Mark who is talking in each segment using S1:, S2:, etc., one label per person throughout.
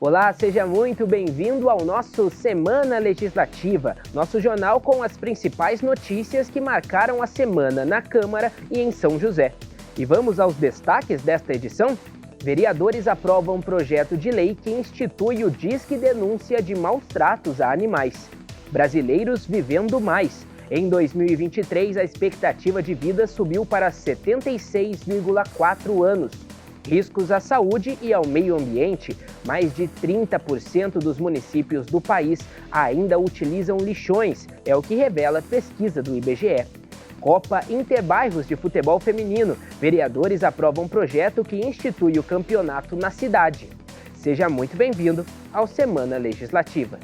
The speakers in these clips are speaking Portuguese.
S1: Olá, seja muito bem-vindo ao nosso Semana Legislativa, nosso jornal com as principais notícias que marcaram a semana na Câmara e em São José. E vamos aos destaques desta edição? Vereadores aprovam projeto de lei que institui o Disque Denúncia de maus tratos a animais. Brasileiros vivendo mais. Em 2023, a expectativa de vida subiu para 76,4 anos. Riscos à saúde e ao meio ambiente. Mais de 30% dos municípios do país ainda utilizam lixões, é o que revela a pesquisa do IBGE. Copa Interbairros de Futebol Feminino. Vereadores aprovam projeto que institui o campeonato na cidade. Seja muito bem-vindo ao Semana Legislativa.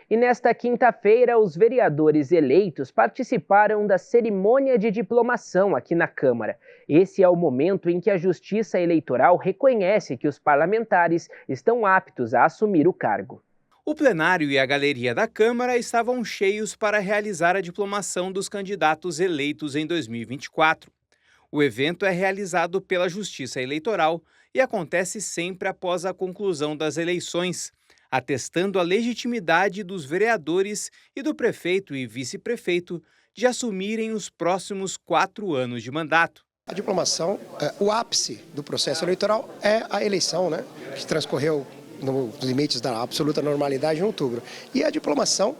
S1: E nesta quinta-feira, os vereadores eleitos participaram da cerimônia de diplomação aqui na Câmara. Esse é o momento em que a Justiça Eleitoral reconhece que os parlamentares estão aptos a assumir o cargo.
S2: O plenário e a galeria da Câmara estavam cheios para realizar a diplomação dos candidatos eleitos em 2024. O evento é realizado pela Justiça Eleitoral e acontece sempre após a conclusão das eleições, atestando a legitimidade dos vereadores e do prefeito e vice-prefeito de assumirem os próximos 4 anos de mandato.
S3: A diplomação, o ápice do processo eleitoral é a eleição, que transcorreu nos limites da absoluta normalidade em outubro. E a diplomação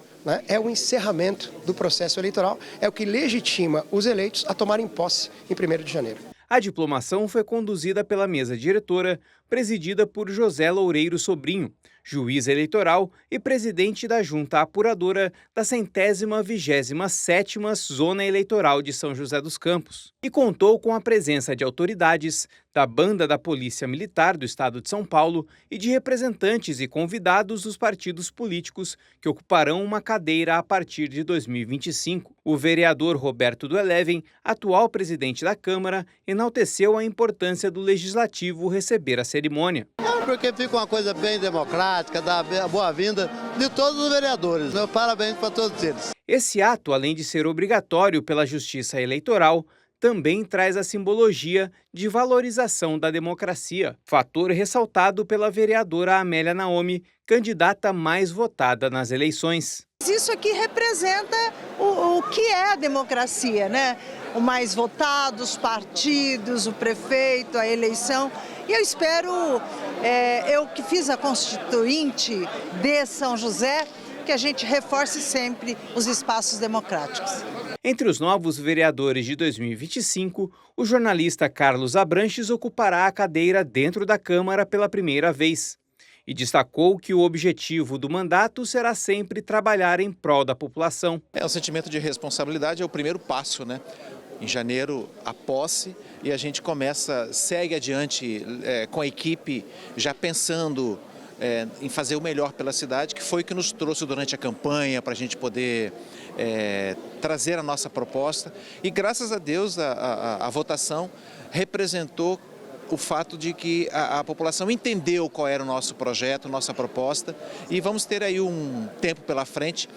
S3: é o encerramento do processo eleitoral, é o que legitima os eleitos a tomarem posse em 1º de janeiro.
S2: A diplomação foi conduzida pela mesa diretora, presidida por José Loureiro Sobrinho, juiz eleitoral e presidente da Junta Apuradora da 127ª Zona Eleitoral de São José dos Campos, e contou com a presença de autoridades da Banda da Polícia Militar do Estado de São Paulo e de representantes e convidados dos partidos políticos que ocuparão uma cadeira a partir de 2025. O vereador Roberto do Eleven, atual presidente da Câmara, enalteceu a importância do Legislativo receber a cerimônia.
S4: Porque fica uma coisa bem democrática, dá a boa-vinda de todos os vereadores. Meu parabéns para todos eles.
S2: Esse ato, além de ser obrigatório pela Justiça Eleitoral, também traz a simbologia de valorização da democracia, fator ressaltado pela vereadora Amélia Naomi, candidata mais votada nas eleições.
S5: Isso aqui representa o que é a democracia, O mais votado, os partidos, o prefeito, a eleição. E eu espero, eu que fiz a Constituinte de São José, que a gente reforce sempre os espaços democráticos.
S2: Entre os novos vereadores de 2025, o jornalista Carlos Abranches ocupará a cadeira dentro da Câmara pela primeira vez. E destacou que o objetivo do mandato será sempre trabalhar em prol da população.
S6: O sentimento de responsabilidade é o primeiro passo, Em janeiro, a posse, e a gente segue adiante com a equipe, já pensando em fazer o melhor pela cidade, que foi o que nos trouxe durante a campanha, para a gente poder trazer a nossa proposta. E graças a Deus, a votação representou o fato de que a população entendeu qual era o nosso projeto, nossa proposta, e vamos ter aí um tempo pela frente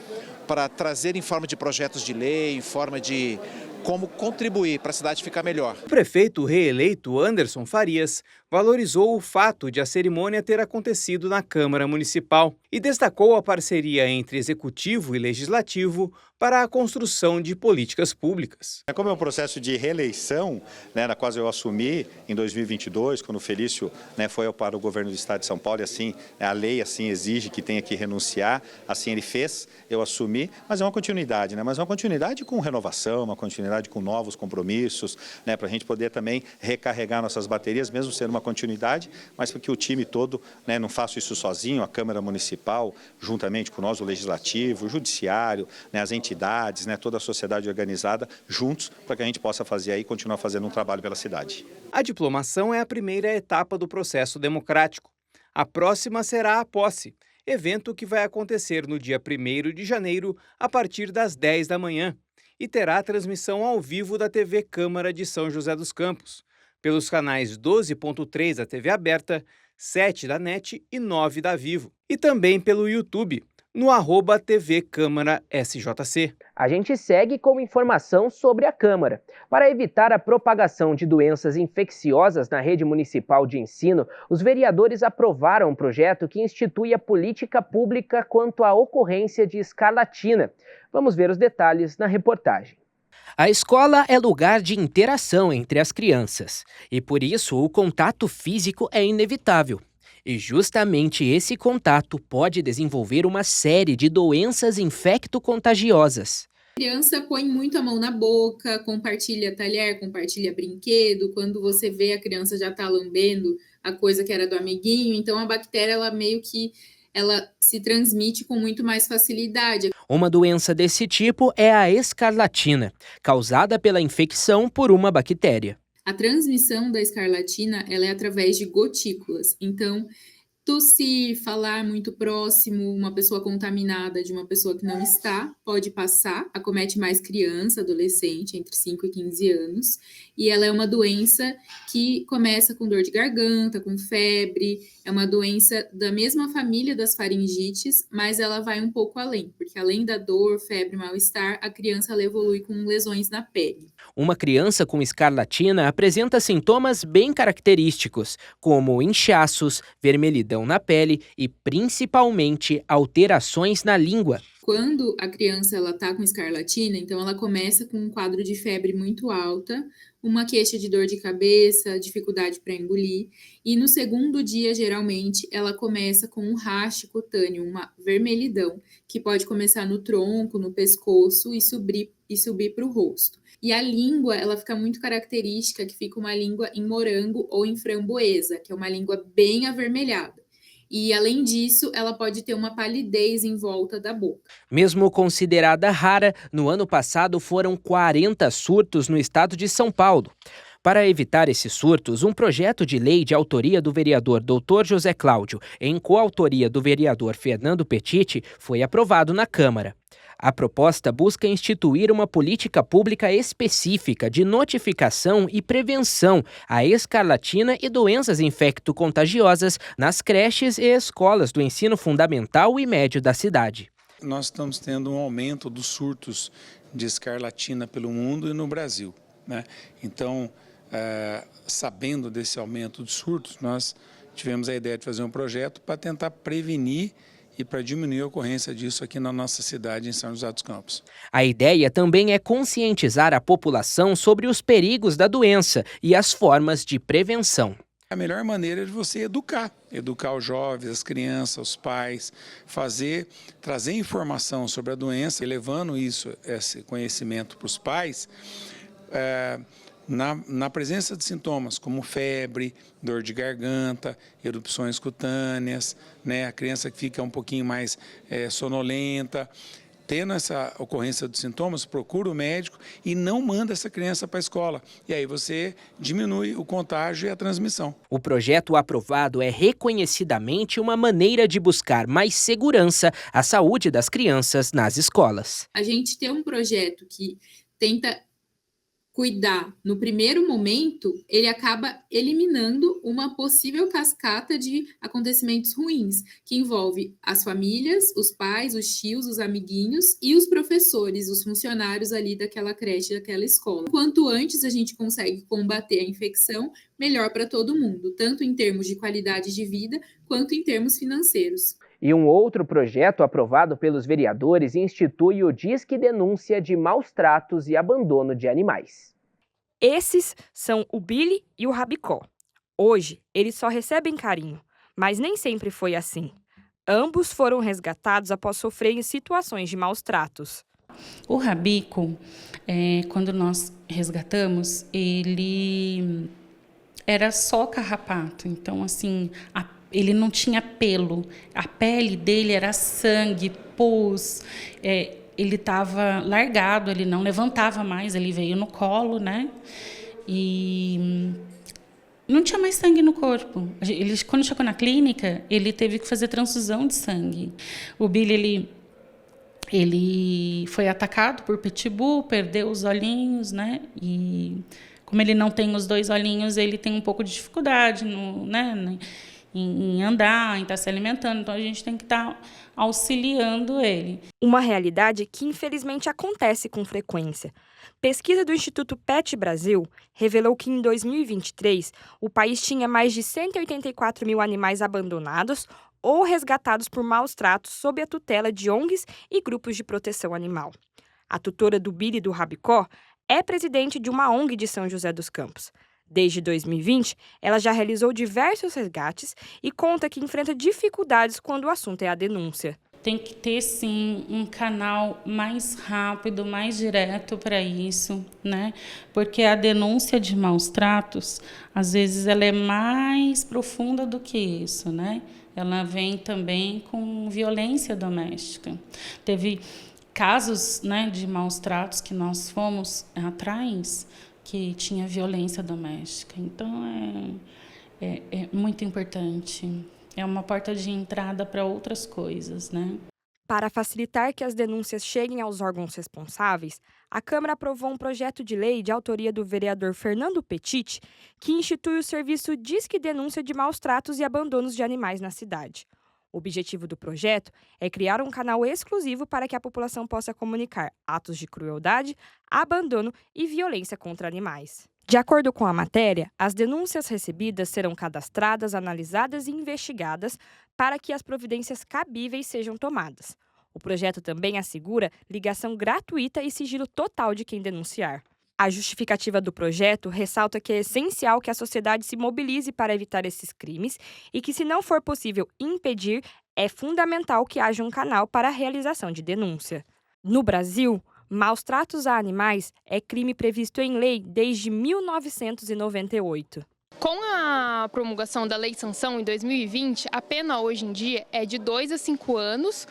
S6: para trazer em forma de projetos de lei, em forma de como contribuir para a cidade ficar melhor.
S2: O prefeito reeleito Anderson Farias valorizou o fato de a cerimônia ter acontecido na Câmara Municipal e destacou a parceria entre Executivo e Legislativo para a construção de políticas públicas.
S7: Como é um processo de reeleição, na qual eu assumi em 2022, quando o Felício foi para o governo do Estado de São Paulo, e assim a lei assim exige que tenha que renunciar, assim ele fez, eu assumi, mas é uma continuidade, mas é uma continuidade com renovação, uma continuidade com novos compromissos, para a gente poder também recarregar nossas baterias, mesmo sendo uma continuidade, mas para que o time todo não faça isso sozinho, a Câmara Municipal, juntamente com nós, o Legislativo, o Judiciário, as entidades, toda a sociedade organizada, juntos, para que a gente possa fazer aí, continuar fazendo um trabalho pela cidade.
S2: A diplomação é a primeira etapa do processo democrático. A próxima será a posse, evento que vai acontecer no dia 1º de janeiro, a partir das 10 da manhã, e terá transmissão ao vivo da TV Câmara de São José dos Campos, pelos canais 12.3 da TV aberta, 7 da NET e 9 da Vivo, e também pelo YouTube, no @TV Câmara SJC.
S1: A gente segue com informação sobre a Câmara. Para evitar a propagação de doenças infecciosas na rede municipal de ensino, os vereadores aprovaram um projeto que institui a política pública quanto à ocorrência de escarlatina. Vamos ver os detalhes na reportagem.
S8: A escola é lugar de interação entre as crianças e, por isso, o contato físico é inevitável. E justamente esse contato pode desenvolver uma série de doenças infecto-contagiosas.
S9: A criança põe muito a mão na boca, compartilha talher, compartilha brinquedo. Quando você vê, a criança já está lambendo a coisa que era do amiguinho. Então, a bactéria, ela se transmite com muito mais facilidade.
S8: Uma doença desse tipo é a escarlatina, causada pela infecção por uma bactéria.
S9: A transmissão da escarlatina, ela é através de gotículas. Então, tossir, falar muito próximo, uma pessoa contaminada de uma pessoa que não está, pode passar, acomete mais criança, adolescente, entre 5 e 15 anos, e ela é uma doença que começa com dor de garganta, com febre, é uma doença da mesma família das faringites, mas ela vai um pouco além, porque além da dor, febre, mal-estar, a criança ela evolui com lesões na pele.
S8: Uma criança com escarlatina apresenta sintomas bem característicos, como inchaços, vermelhidão na pele e, principalmente, alterações na língua.
S9: Quando a criança está com escarlatina, então ela começa com um quadro de febre muito alta, uma queixa de dor de cabeça, dificuldade para engolir, e no segundo dia, geralmente, ela começa com um raste cutâneo, uma vermelhidão, que pode começar no tronco, no pescoço e subir para o rosto. E a língua, ela fica muito característica, que fica uma língua em morango ou em framboesa, que é uma língua bem avermelhada. E, além disso, ela pode ter uma palidez em volta da boca.
S8: Mesmo considerada rara, no ano passado foram 40 surtos no estado de São Paulo. Para evitar esses surtos, um projeto de lei de autoria do vereador Dr. José Cláudio, em coautoria do vereador Fernando Petiti, foi aprovado na Câmara. A proposta busca instituir uma política pública específica de notificação e prevenção à escarlatina e doenças infecto-contagiosas nas creches e escolas do ensino fundamental e médio da cidade.
S10: Nós estamos tendo um aumento dos surtos de escarlatina pelo mundo e no Brasil, né? Então, sabendo desse aumento de surtos, nós tivemos a ideia de fazer um projeto para tentar prevenir e para diminuir a ocorrência disso aqui na nossa cidade, em São José dos Campos.
S8: A ideia também é conscientizar a população sobre os perigos da doença e as formas de prevenção.
S10: A melhor maneira é de você educar os jovens, as crianças, os pais, trazer informação sobre a doença e levando esse conhecimento para os pais, na presença de sintomas como febre, dor de garganta, erupções cutâneas, né? A criança que fica um pouquinho mais sonolenta. Tendo essa ocorrência de sintomas, procura o médico e não manda essa criança para a escola. E aí você diminui o contágio e a transmissão.
S8: O projeto aprovado é reconhecidamente uma maneira de buscar mais segurança à saúde das crianças nas escolas.
S9: A gente tem um projeto que tenta cuidar no primeiro momento, ele acaba eliminando uma possível cascata de acontecimentos ruins, que envolve as famílias, os pais, os tios, os amiguinhos e os professores, os funcionários ali daquela creche, daquela escola. Quanto antes a gente consegue combater a infecção, melhor para todo mundo, tanto em termos de qualidade de vida, quanto em termos financeiros.
S1: E um outro projeto aprovado pelos vereadores institui o Disque Denúncia de Maus Tratos e Abandono de Animais.
S11: Esses são o Billy e o Rabicó. Hoje, eles só recebem carinho, mas nem sempre foi assim. Ambos foram resgatados após sofrerem situações de maus tratos.
S12: O Rabico, quando nós resgatamos, ele era só carrapato. Então, assim, ele não tinha pelo. A pele dele era sangue, pus. Ele estava largado, ele não levantava mais, ele veio no colo, né? E não tinha mais sangue no corpo. Quando chegou na clínica, ele teve que fazer transfusão de sangue. O Billy, ele foi atacado por pitbull, perdeu os olhinhos, né? E como ele não tem os 2 olhinhos, ele tem um pouco de dificuldade, né? em andar, em estar se alimentando. Então, a gente tem que estar auxiliando ele.
S11: Uma realidade que, infelizmente, acontece com frequência. Pesquisa do Instituto PET Brasil revelou que, em 2023, o país tinha mais de 184 mil animais abandonados ou resgatados por maus tratos sob a tutela de ONGs e grupos de proteção animal. A tutora do Billy e do Rabicó é presidente de uma ONG de São José dos Campos. Desde 2020, ela já realizou diversos resgates e conta que enfrenta dificuldades quando o assunto é a denúncia.
S12: Tem que ter, sim, um canal mais rápido, mais direto para isso, né? Porque a denúncia de maus tratos, às vezes, ela é mais profunda do que isso, né? Ela vem também com violência doméstica. Teve casos, né, de maus tratos que nós fomos atrás, que tinha violência doméstica. Então, é muito importante. É uma porta de entrada para outras coisas, né?
S11: Para facilitar que as denúncias cheguem aos órgãos responsáveis, a Câmara aprovou um projeto de lei de autoria do vereador Fernando Petit, que institui o serviço Disque Denúncia de Maus Tratos e Abandonos de Animais na cidade. O objetivo do projeto é criar um canal exclusivo para que a população possa comunicar atos de crueldade, abandono e violência contra animais. De acordo com a matéria, as denúncias recebidas serão cadastradas, analisadas e investigadas para que as providências cabíveis sejam tomadas. O projeto também assegura ligação gratuita e sigilo total de quem denunciar. A justificativa do projeto ressalta que é essencial que a sociedade se mobilize para evitar esses crimes e que, se não for possível impedir, é fundamental que haja um canal para a realização de denúncia. No Brasil, maus tratos a animais é crime previsto em lei desde 1998.
S13: Com a promulgação da Lei Sanção em 2020, a pena hoje em dia é de 2 a 5 anos,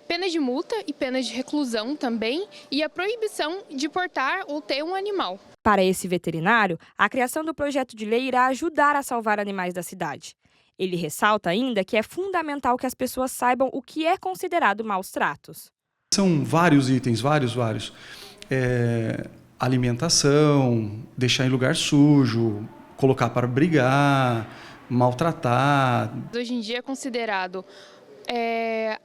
S13: pena de multa e pena de reclusão também, e a proibição de portar ou ter um animal.
S11: Para esse veterinário, a criação do projeto de lei irá ajudar a salvar animais da cidade. Ele ressalta ainda que é fundamental que as pessoas saibam o que é considerado maus tratos.
S14: São vários itens, vários. Alimentação, deixar em lugar sujo, colocar para brigar, maltratar.
S13: Hoje em dia é considerado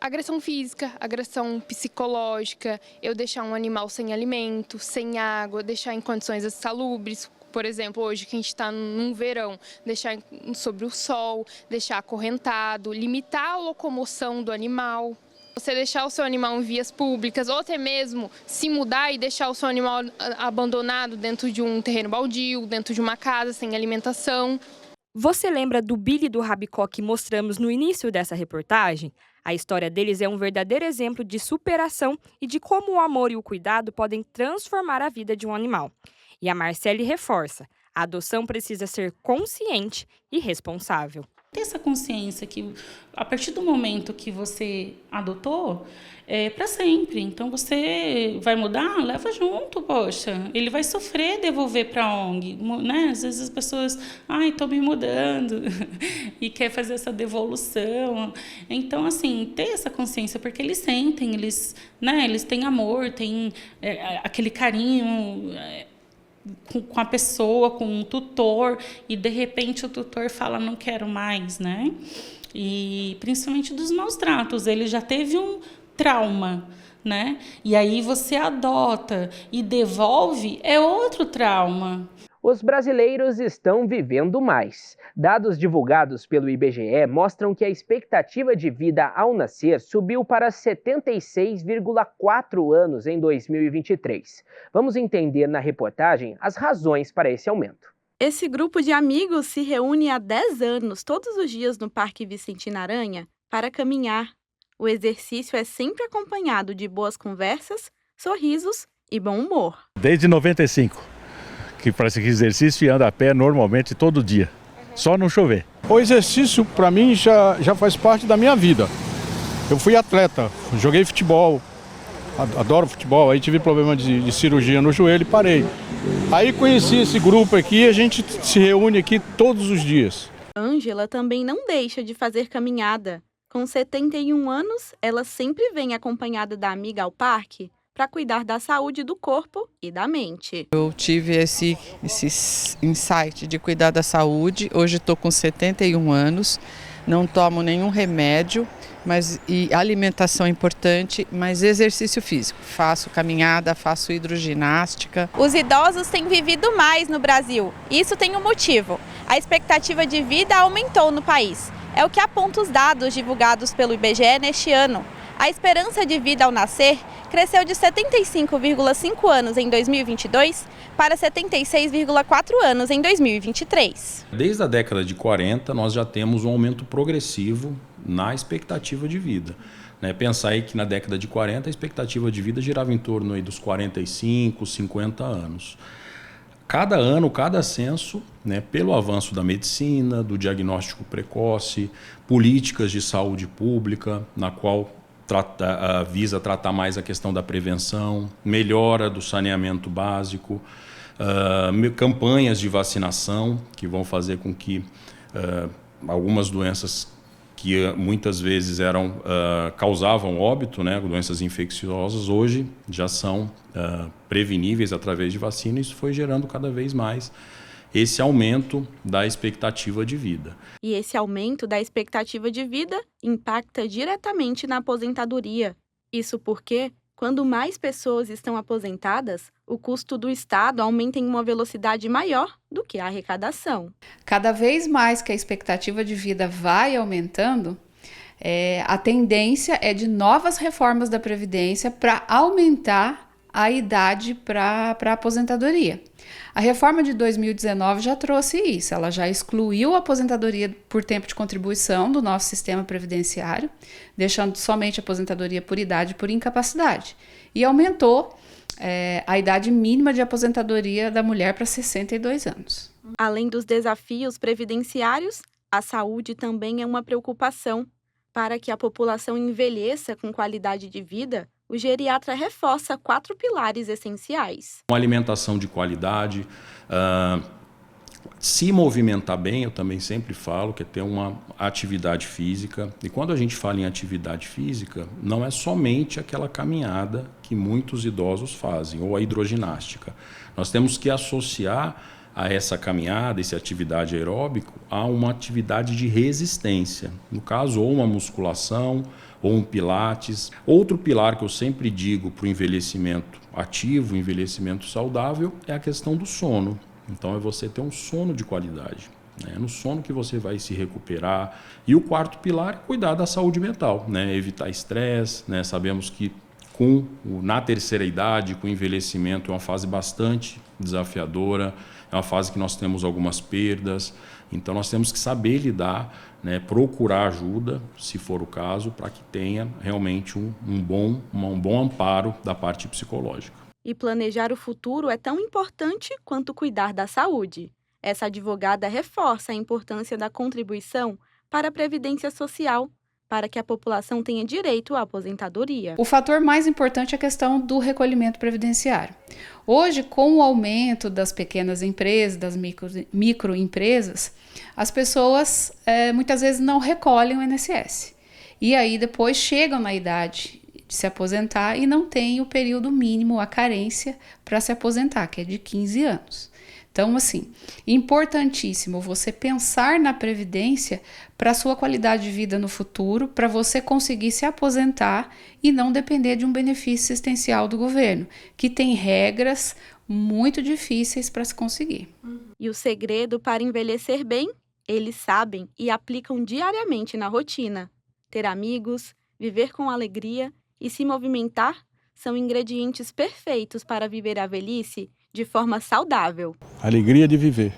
S13: agressão física, agressão psicológica, eu deixar um animal sem alimento, sem água, deixar em condições insalubres. Por exemplo, hoje que a gente está num verão, deixar sobre o sol, deixar acorrentado, limitar a locomoção do animal. Você deixar o seu animal em vias públicas ou até mesmo se mudar e deixar o seu animal abandonado dentro de um terreno baldio, dentro de uma casa sem alimentação.
S11: Você lembra do Billy e do Rabicó que mostramos no início dessa reportagem? A história deles é um verdadeiro exemplo de superação e de como o amor e o cuidado podem transformar a vida de um animal. E a Marcele reforça, a adoção precisa ser consciente e responsável.
S12: Ter essa consciência que, a partir do momento que você adotou, é para sempre. Então, você vai mudar? Leva junto, poxa. Ele vai sofrer devolver para a ONG, né? Às vezes as pessoas, estou me mudando, e quer fazer essa devolução. Então, assim, ter essa consciência, porque eles sentem, eles têm amor, têm aquele carinho com a pessoa, com um tutor, e de repente o tutor fala, não quero mais, né? E principalmente dos maus tratos, ele já teve um trauma, né? E aí você adota e devolve, é outro trauma.
S1: Os brasileiros estão vivendo mais. Dados divulgados pelo IBGE mostram que a expectativa de vida ao nascer subiu para 76,4 anos em 2023. Vamos entender na reportagem as razões para esse aumento.
S15: Esse grupo de amigos se reúne há 10 anos, todos os dias no Parque Vicentina Aranha, para caminhar. O exercício é sempre acompanhado de boas conversas, sorrisos e bom humor.
S16: Desde 95. Que faz esse exercício e anda a pé normalmente todo dia, só não chover.
S17: O exercício, para mim, já faz parte da minha vida. Eu fui atleta, joguei futebol, adoro futebol, aí tive problema de cirurgia no joelho e parei. Aí conheci esse grupo aqui e a gente se reúne aqui todos os dias.
S15: Ângela também não deixa de fazer caminhada. Com 71 anos, ela sempre vem acompanhada da amiga ao parque para cuidar da saúde do corpo e da mente.
S18: Eu tive esse insight de cuidar da saúde. Hoje estou com 71 anos, não tomo nenhum remédio, e alimentação é importante, mas exercício físico. Faço caminhada, faço hidroginástica.
S19: Os idosos têm vivido mais no Brasil. Isso tem um motivo. A expectativa de vida aumentou no país. É o que apontam os dados divulgados pelo IBGE neste ano. A esperança de vida ao nascer cresceu de 75,5 anos em 2022 para 76,4 anos em 2023.
S20: Desde a década de 40, nós já temos um aumento progressivo na expectativa de vida. Pensar aí que na década de 40 a expectativa de vida girava em torno aí dos 45, 50 anos. Cada ano, cada censo, pelo avanço da medicina, do diagnóstico precoce, políticas de saúde pública, na qual visa tratar mais a questão da prevenção, melhora do saneamento básico, campanhas de vacinação que vão fazer com que algumas doenças que muitas vezes causavam óbito, doenças infecciosas, hoje já são preveníveis através de vacina. Isso foi gerando cada vez mais esse aumento da expectativa de vida.
S15: E esse aumento da expectativa de vida impacta diretamente na aposentadoria. Isso porque, quando mais pessoas estão aposentadas, o custo do Estado aumenta em uma velocidade maior do que a arrecadação.
S21: Cada vez mais que a expectativa de vida vai aumentando, a tendência é de novas reformas da Previdência para aumentar a idade para a aposentadoria. A reforma de 2019 já trouxe isso, ela já excluiu a aposentadoria por tempo de contribuição do nosso sistema previdenciário, deixando somente a aposentadoria por idade e por incapacidade, e aumentou a idade mínima de aposentadoria da mulher para 62 anos.
S15: Além dos desafios previdenciários, a saúde também é uma preocupação. Para que a população envelheça com qualidade de vida, o geriatra reforça 4 pilares essenciais.
S20: Uma alimentação de qualidade, se movimentar bem, eu também sempre falo que é ter uma atividade física. E quando a gente fala em atividade física, não é somente aquela caminhada que muitos idosos fazem, ou a hidroginástica. Nós temos que associar a essa caminhada, essa atividade aeróbica, a uma atividade de resistência. No caso, ou uma musculação, ou um pilates. Outro pilar que eu sempre digo para o envelhecimento ativo, envelhecimento saudável, é a questão do sono. Então, é você ter um sono de qualidade. É no sono que você vai se recuperar. E o quarto pilar é cuidar da saúde mental, evitar estresse. Sabemos que na terceira idade, com o envelhecimento, é uma fase bastante desafiadora, é uma fase que nós temos algumas perdas, então nós temos que saber lidar, procurar ajuda, se for o caso, para que tenha realmente um bom amparo da parte psicológica.
S15: E planejar o futuro é tão importante quanto cuidar da saúde. Essa advogada reforça a importância da contribuição para a Previdência Social, para que a população tenha direito à aposentadoria.
S21: O fator mais importante é a questão do recolhimento previdenciário. Hoje, com o aumento das pequenas empresas, das microempresas, as pessoas muitas vezes não recolhem o INSS. E aí depois chegam na idade de se aposentar e não têm o período mínimo, a carência, para se aposentar, que é de 15 anos. Então, assim, importantíssimo você pensar na previdência para a sua qualidade de vida no futuro, para você conseguir se aposentar e não depender de um benefício assistencial do governo, que tem regras muito difíceis para se conseguir.
S15: E o segredo para envelhecer bem, eles sabem e aplicam diariamente na rotina. Ter amigos, viver com alegria e se movimentar são ingredientes perfeitos para viver a velhice de forma saudável.
S17: Alegria de viver,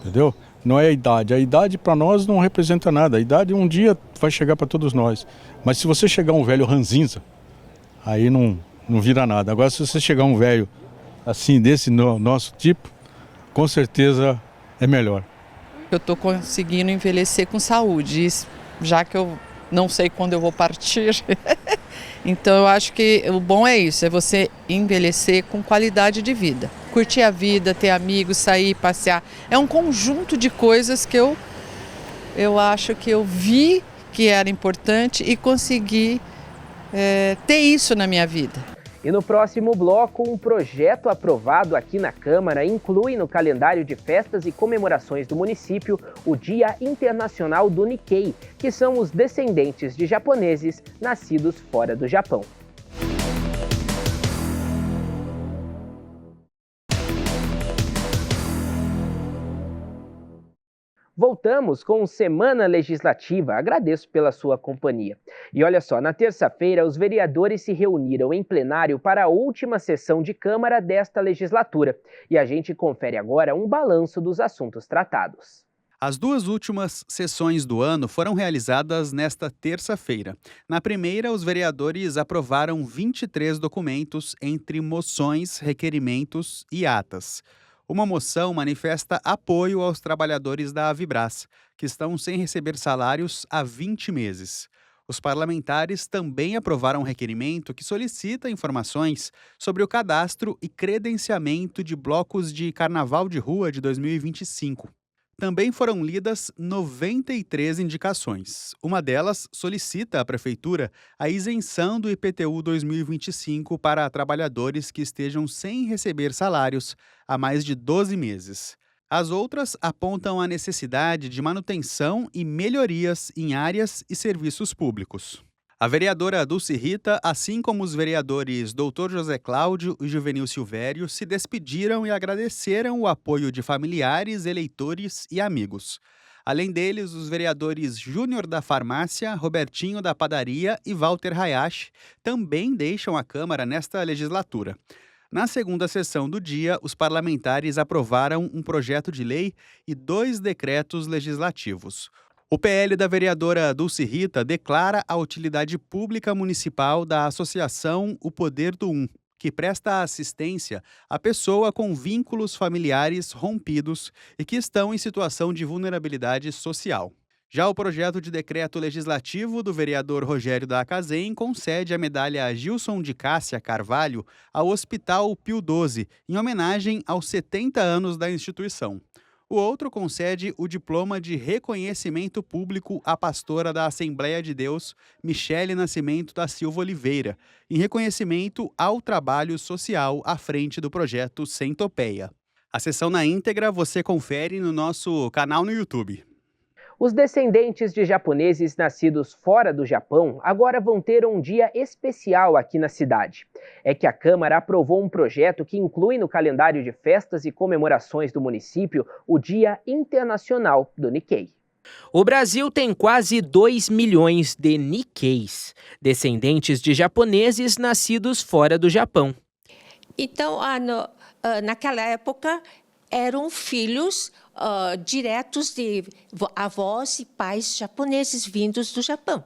S17: entendeu? Não é a idade para nós não representa nada. A idade um dia vai chegar para todos nós. Mas se você chegar um velho ranzinza, aí não vira nada. Agora, se você chegar um velho assim, desse nosso tipo, com certeza é melhor.
S18: Eu estou conseguindo envelhecer com saúde, já que eu não sei quando eu vou partir. Então eu acho que o bom é isso, é você envelhecer com qualidade de vida. Curtir a vida, ter amigos, sair, passear. É um conjunto de coisas que eu acho que eu vi que era importante e consegui ter isso na minha vida.
S1: E no próximo bloco, um projeto aprovado aqui na Câmara inclui no calendário de festas e comemorações do município o Dia Internacional do Nikkei, que são os descendentes de japoneses nascidos fora do Japão. Voltamos com Semana Legislativa. Agradeço pela sua companhia. E olha só, na terça-feira, os vereadores se reuniram em plenário para a última sessão de Câmara desta legislatura. E a gente confere agora um balanço dos assuntos tratados.
S3: As duas últimas sessões do ano foram realizadas nesta terça-feira. Na primeira, os vereadores aprovaram 23 documentos entre moções, requerimentos e atas. Uma moção manifesta apoio aos trabalhadores da Avibras, que estão sem receber salários há 20 meses. Os parlamentares também aprovaram um requerimento que solicita informações sobre o cadastro e credenciamento de blocos de Carnaval de Rua de 2025. Também foram lidas 93 indicações. Uma delas solicita à Prefeitura a isenção do IPTU 2025 para trabalhadores que estejam sem receber salários há mais de 12 meses. As outras apontam a necessidade de manutenção e melhorias em áreas e serviços públicos. A vereadora Dulce Rita, assim como os vereadores Dr. José Cláudio e Juvenil Silvério, se despediram e agradeceram o apoio de familiares, eleitores e amigos. Além deles, os vereadores Júnior da Farmácia, Robertinho da Padaria e Walter Hayashi também deixam a Câmara nesta legislatura. Na segunda sessão do dia, os parlamentares aprovaram um projeto de lei e 2 decretos legislativos. O PL da vereadora Dulce Rita declara a utilidade pública municipal da Associação O Poder do Um, que presta assistência à pessoa com vínculos familiares rompidos e que estão em situação de vulnerabilidade social. Já o projeto de decreto legislativo do vereador Rogério da Acazem concede a medalha Gilson de Cássia Carvalho ao Hospital Pio XII, em homenagem aos 70 anos da instituição. O outro concede o diploma de reconhecimento público à pastora da Assembleia de Deus, Michele Nascimento da Silva Oliveira, em reconhecimento ao trabalho social à frente do projeto Centopeia. A sessão na íntegra você confere no nosso canal no YouTube.
S1: Os descendentes de japoneses nascidos fora do Japão agora vão ter um dia especial aqui na cidade. É que a Câmara aprovou um projeto que inclui no calendário de festas e comemorações do município o Dia Internacional do Nikkei.
S8: O Brasil tem quase 2 milhões de Nikkeis, descendentes de japoneses nascidos fora do Japão.
S22: Então, naquela época, eram filhos diretos de avós e pais japoneses vindos do Japão.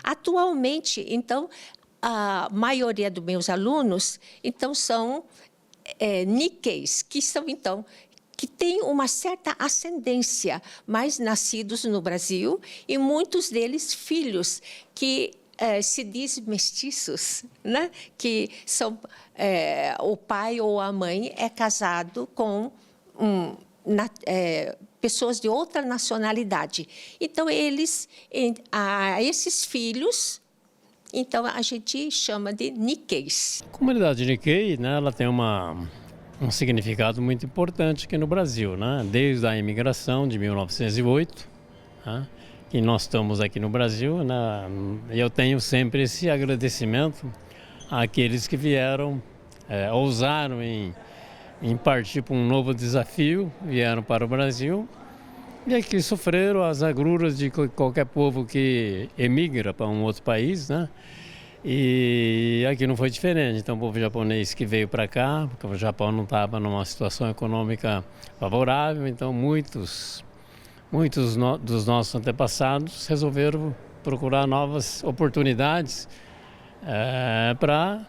S22: Atualmente, então, a maioria dos meus alunos então, são Nikkeis, que são, então, que têm uma certa ascendência, mas nascidos no Brasil, e muitos deles filhos que se diz mestiços, né? Que são o pai ou a mãe é casado com pessoas de outra nacionalidade. Então, esses filhos, então, a gente chama de Nikkeis.
S23: A comunidade Nikkei, né, ela tem um significado muito importante aqui no Brasil, né? Desde a imigração de 1908, né, que nós estamos aqui no Brasil, né, eu tenho sempre esse agradecimento àqueles que vieram, ousaram em partir para um novo desafio, vieram para o Brasil e aqui sofreram as agruras de qualquer povo que emigra para um outro país, né? E aqui não foi diferente. Então, o povo japonês que veio para cá, porque o Japão não estava numa situação econômica favorável, então muitos dos nossos antepassados resolveram procurar novas oportunidades para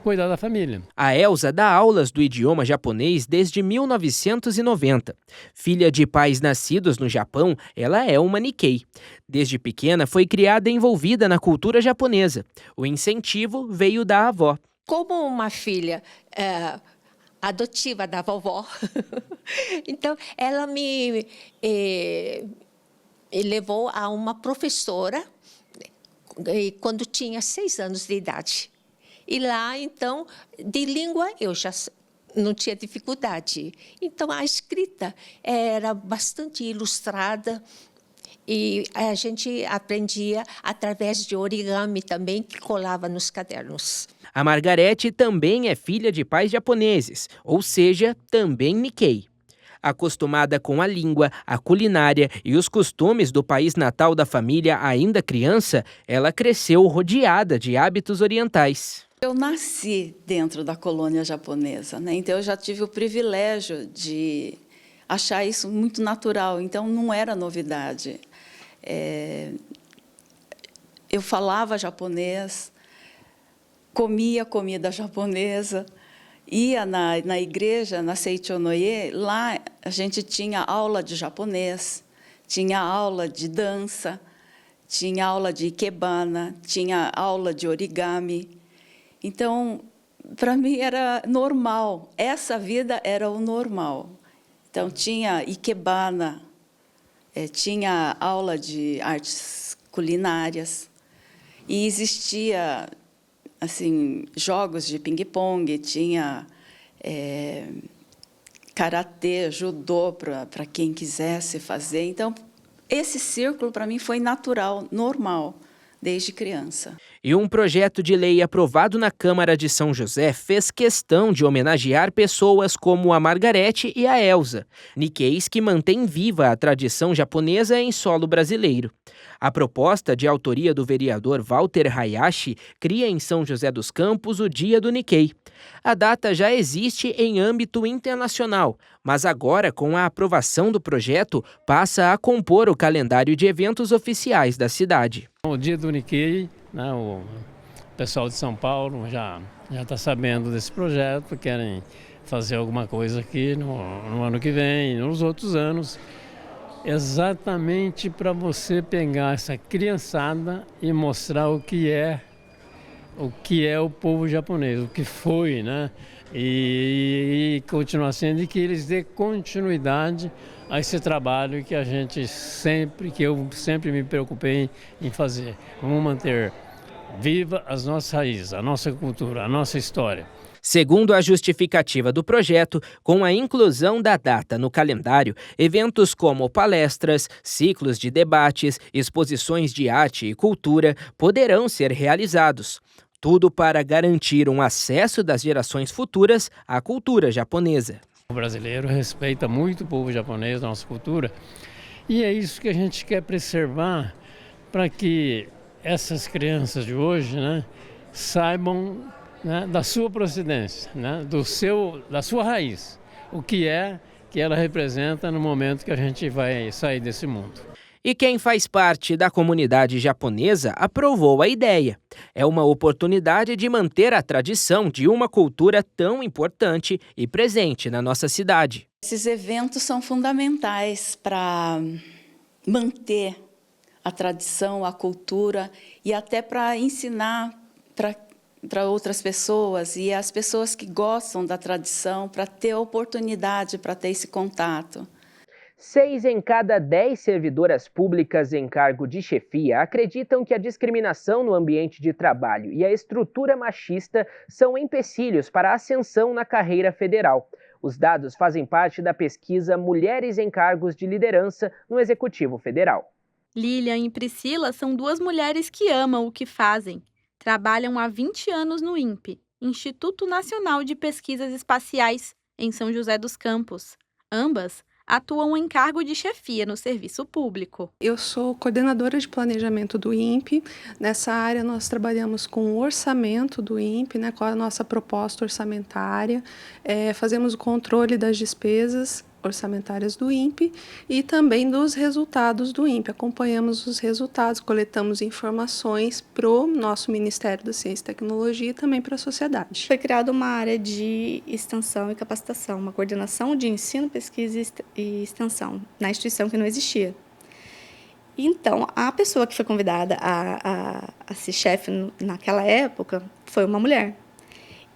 S23: cuidar da família.
S8: A Elza dá aulas do idioma japonês desde 1990. Filha de pais nascidos no Japão, ela é uma Nikkei. Desde pequena foi criada e envolvida na cultura japonesa. O incentivo veio da avó.
S22: Como uma filha adotiva da vovó, então ela me levou a uma professora quando tinha 6 anos de idade. E lá, então, de língua, eu já não tinha dificuldade. Então, a escrita era bastante ilustrada e a gente aprendia através de origami também, que colava nos cadernos.
S8: A Margarete também é filha de pais japoneses, ou seja, também Nikkei. Acostumada com a língua, a culinária e os costumes do país natal da família ainda criança, ela cresceu rodeada de hábitos orientais.
S4: Eu nasci dentro da colônia japonesa, né? Então eu já tive o privilégio de achar isso muito natural, então não era novidade. Eu falava japonês, comia comida japonesa, ia na igreja, na Seichonoye, lá a gente tinha aula de japonês, tinha aula de dança, tinha aula de ikebana, tinha aula de origami. Então, para mim era normal, essa vida era o normal. Então, tinha ikebana, tinha aula de artes culinárias e existia assim, jogos de ping-pong, tinha karatê, judô para quem quisesse fazer. Então, esse círculo para mim foi natural, normal, desde criança.
S8: E um projeto de lei aprovado na Câmara de São José fez questão de homenagear pessoas como a Margarete e a Elsa, Nikkeis que mantêm viva a tradição japonesa em solo brasileiro. A proposta, de autoria do vereador Walter Hayashi, cria em São José dos Campos o Dia do Nikkei. A data já existe em âmbito internacional, mas agora, com a aprovação do projeto, passa a compor o calendário de eventos oficiais da cidade.
S23: O Dia do Nikkei, né, o pessoal de São Paulo já está sabendo desse projeto, querem fazer alguma coisa aqui no ano que vem, nos outros anos, exatamente para você pegar essa criançada e mostrar o que é o povo japonês, o que foi, né? E continuar sendo e que eles dêem continuidade a esse trabalho que eu sempre me preocupei em fazer. Vamos manter viva as nossas raízes, a nossa cultura, a nossa história.
S8: Segundo a justificativa do projeto, com a inclusão da data no calendário, eventos como palestras, ciclos de debates, exposições de arte e cultura poderão ser realizados. Tudo para garantir um acesso das gerações futuras à cultura japonesa.
S23: O brasileiro respeita muito o povo japonês, a nossa cultura, e é isso que a gente quer preservar para que essas crianças de hoje, né, saibam, né, da sua procedência, né, da sua raiz, o que ela representa no momento que a gente vai sair desse mundo.
S8: E quem faz parte da comunidade japonesa aprovou a ideia. É uma oportunidade de manter a tradição de uma cultura tão importante e presente na nossa cidade.
S4: Esses eventos são fundamentais para manter a tradição, a cultura e até para ensinar para outras pessoas e as pessoas que gostam da tradição para ter a oportunidade para ter esse contato.
S1: 6 em cada 10 servidoras públicas em cargo de chefia acreditam que a discriminação no ambiente de trabalho e a estrutura machista são empecilhos para a ascensão na carreira federal. Os dados fazem parte da pesquisa Mulheres em Cargos de Liderança no Executivo Federal.
S15: Lilian e Priscila são duas mulheres que amam o que fazem. Trabalham há 20 anos no INPE, Instituto Nacional de Pesquisas Espaciais, em São José dos Campos. Ambas atuam em cargo de chefia no serviço público.
S5: Eu sou coordenadora de planejamento do INPE. Nessa área nós trabalhamos com o orçamento do INPE, né, com a nossa proposta orçamentária, fazemos o controle das despesas orçamentárias do INPE e também dos resultados do INPE. Acompanhamos os resultados, coletamos informações para o nosso Ministério da Ciência e Tecnologia e também para a sociedade.
S6: Foi criada uma área de extensão e capacitação, uma coordenação de ensino, pesquisa e extensão na instituição que não existia. Então, a pessoa que foi convidada a ser chefe naquela época foi uma mulher.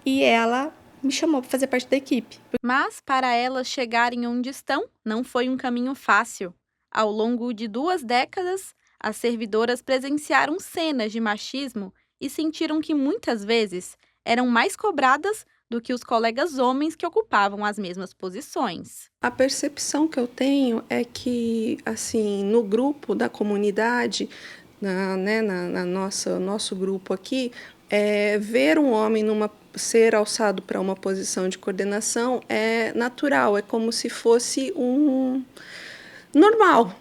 S6: E ela me chamou para fazer parte da equipe.
S15: Mas, para elas chegarem onde estão, não foi um caminho fácil. Ao longo de 2 décadas, as servidoras presenciaram cenas de machismo e sentiram que, muitas vezes, eram mais cobradas do que os colegas homens que ocupavam as mesmas posições.
S5: A percepção que eu tenho é que, assim, no grupo da comunidade, nosso grupo aqui, ver um homem ser alçado para uma posição de coordenação é natural, é como se fosse normal.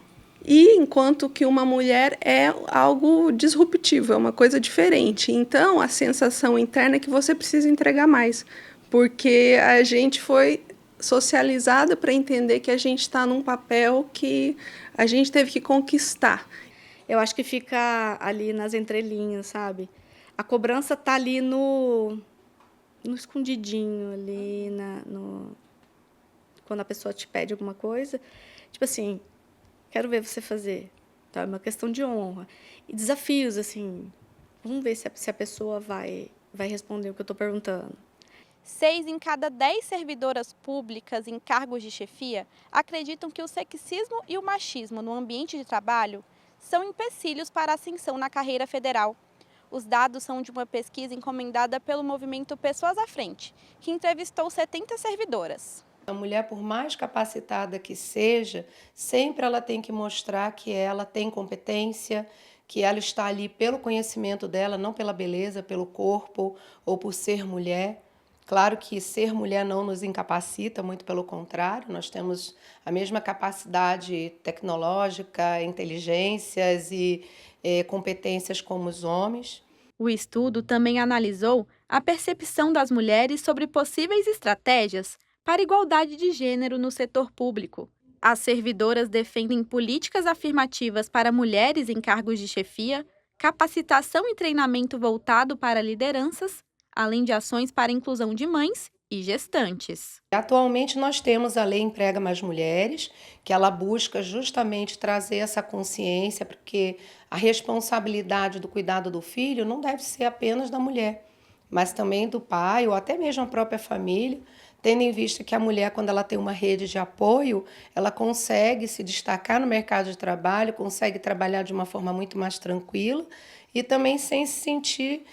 S5: E enquanto que uma mulher é algo disruptivo, é uma coisa diferente. Então, a sensação interna é que você precisa entregar mais, porque a gente foi socializada para entender que a gente está num papel que a gente teve que conquistar.
S6: Eu acho que fica ali nas entrelinhas, sabe? A cobrança está ali no escondidinho, ali quando a pessoa te pede alguma coisa. Tipo assim, quero ver você fazer. Tá? É uma questão de honra. E desafios, assim, vamos ver se a pessoa vai responder o que eu estou perguntando.
S19: 6 em cada 10 servidoras públicas em cargos de chefia acreditam que o sexismo e o machismo no ambiente de trabalho são empecilhos para a ascensão na carreira federal. Os dados são de uma pesquisa encomendada pelo movimento Pessoas à Frente, que entrevistou 70 servidoras.
S2: A mulher, por mais capacitada que seja, sempre ela tem que mostrar que ela tem competência, que ela está ali pelo conhecimento dela, não pela beleza, pelo corpo ou por ser mulher. Claro que ser mulher não nos incapacita, muito pelo contrário, nós temos a mesma capacidade tecnológica, inteligências e competências como os homens.
S15: O estudo também analisou a percepção das mulheres sobre possíveis estratégias para a igualdade de gênero no setor público. As servidoras defendem políticas afirmativas para mulheres em cargos de chefia, capacitação e treinamento voltado para lideranças, além de ações para a inclusão de mães e gestantes.
S2: Atualmente nós temos a Lei Emprega Mais Mulheres, que ela busca justamente trazer essa consciência, porque a responsabilidade do cuidado do filho não deve ser apenas da mulher, mas também do pai ou até mesmo a própria família, tendo em vista que a mulher, quando ela tem uma rede de apoio, ela consegue se destacar no mercado de trabalho, consegue trabalhar de uma forma muito mais tranquila e também sem se sentir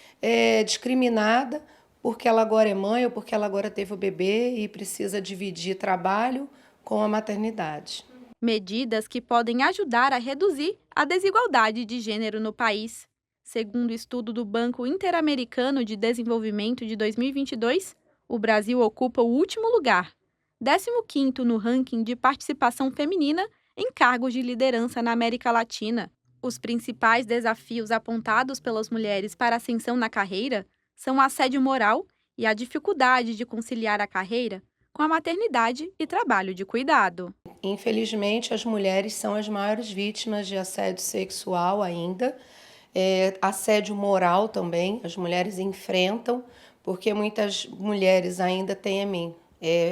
S2: discriminada porque ela agora é mãe ou porque ela agora teve o bebê e precisa dividir trabalho com a maternidade.
S15: Medidas que podem ajudar a reduzir a desigualdade de gênero no país. Segundo o estudo do Banco Interamericano de Desenvolvimento de 2022, o Brasil ocupa o último lugar, 15º no ranking de participação feminina em cargos de liderança na América Latina. Os principais desafios apontados pelas mulheres para a ascensão na carreira são o assédio moral e a dificuldade de conciliar a carreira com a maternidade e trabalho de cuidado.
S2: Infelizmente, as mulheres são as maiores vítimas de assédio sexual ainda, assédio moral também, as mulheres enfrentam, porque muitas mulheres ainda temem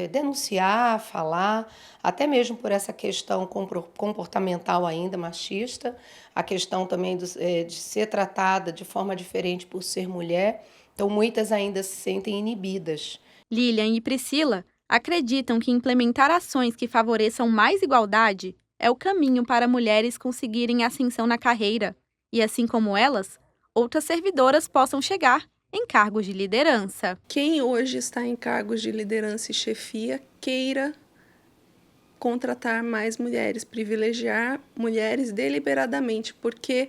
S2: denunciar, falar, até mesmo por essa questão comportamental ainda machista, a questão também de ser tratada de forma diferente por ser mulher, então muitas ainda se sentem inibidas.
S15: Lilian e Priscila acreditam que implementar ações que favoreçam mais igualdade é o caminho para mulheres conseguirem ascensão na carreira e, assim como elas, outras servidoras possam chegar em cargos de liderança.
S5: Quem hoje está em cargos de liderança e chefia queira contratar mais mulheres, privilegiar mulheres deliberadamente, porque